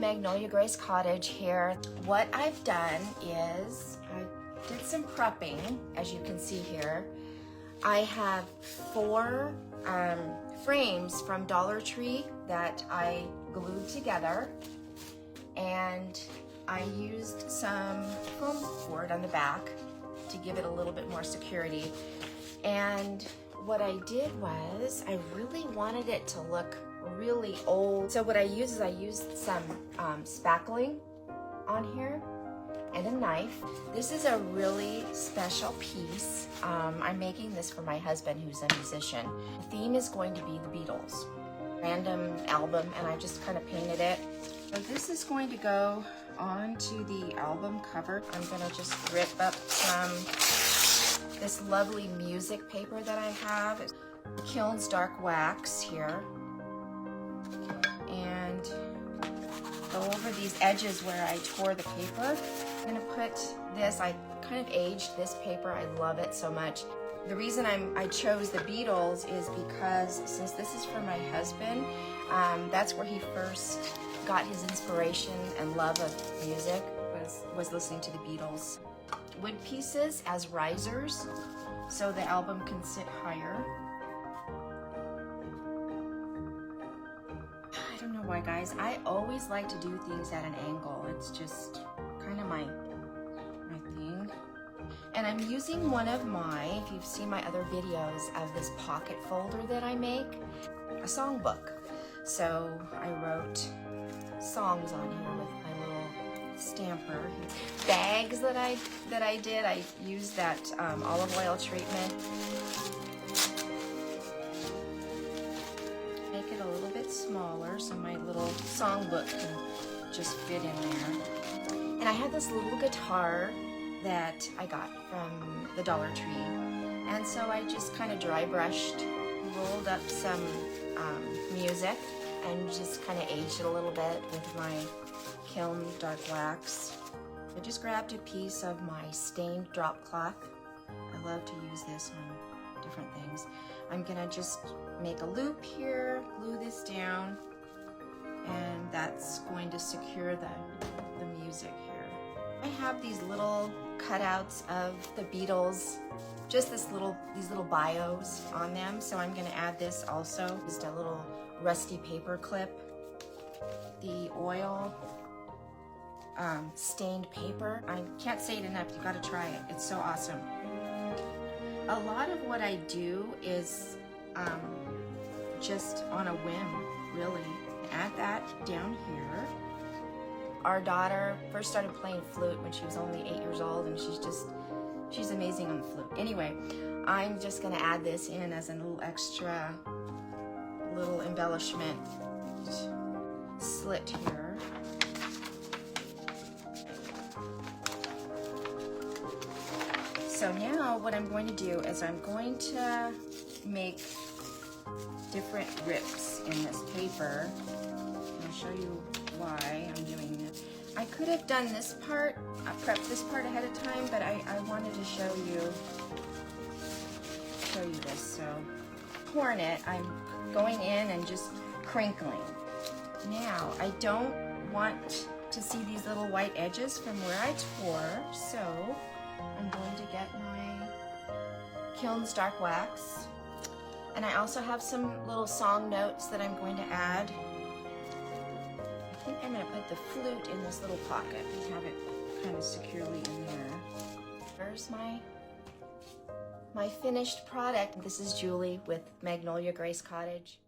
Magnolia Grace Cottage here. What I've done is I did some prepping, as you can see here. I have 4 frames from Dollar Tree that I glued together, and I used some foam board on the back to give it a little bit more security. And what I did was I really wanted it to look really old. So what I used is I used some spackling on here and a knife. This is a really special piece. I'm making this for my husband, who's a musician. The theme is going to be the Beatles. Random album, and I just kind of painted it. So this is going to go onto the album cover. I'm gonna just rip up some this lovely music paper that I have. It's Kiln's Dark Wax here. And go over these edges where I tore the paper. I'm gonna put this, I kind of aged this paper. I love it so much. The reason I chose the Beatles is because since this is for my husband, that's where he first got his inspiration and love of music, was listening to the Beatles. Wood pieces as risers so the album can sit higher. I don't know why, guys. I always like to do things at an angle. It's just kind of my thing. And I'm using one of my, if you've seen my other videos of this pocket folder that I make, a songbook. So I wrote songs on here with my little stamper. Bags that I did, I used that olive oil treatment. Make it a little bit smaller so my little songbook can just fit in there. And I had this little guitar that I got from the Dollar Tree. And so I just kind of dry brushed, rolled up some music, and just kind of aged it a little bit with my Kiln Dark Wax. I just grabbed a piece of my stained drop cloth. I love to use this on different things. I'm gonna just make a loop here, glue this down, and that's going to secure the music here. I have these little cutouts of the Beatles, just these little bios on them, so I'm gonna add this also. Just a little rusty paper clip, the oil stained paper. I can't say it enough, you gotta try it, it's so awesome. A lot of what I do is just on a whim, really. Add that down here. Our daughter first started playing flute when she was only 8 years old, and she's amazing on the flute. Anyway, I'm just gonna add this in as a little extra little embellishment slit here. So now what I'm going to do is I'm going to make different rips in this paper. I'll show you why I'm doing this. I could have done this part, prepped this part ahead of time, but I wanted to show you this. So pouring it, I'm going in and just crinkling. Now, I don't want to see these little white edges from where I tore, so I'm going to get my Kiln's Dark Wax. And I also have some little song notes that I'm going to add. I think I'm going to put the flute in this little pocket and have it kind of securely in there. There's my finished product. This is Julie with Magnolia Grace Cottage.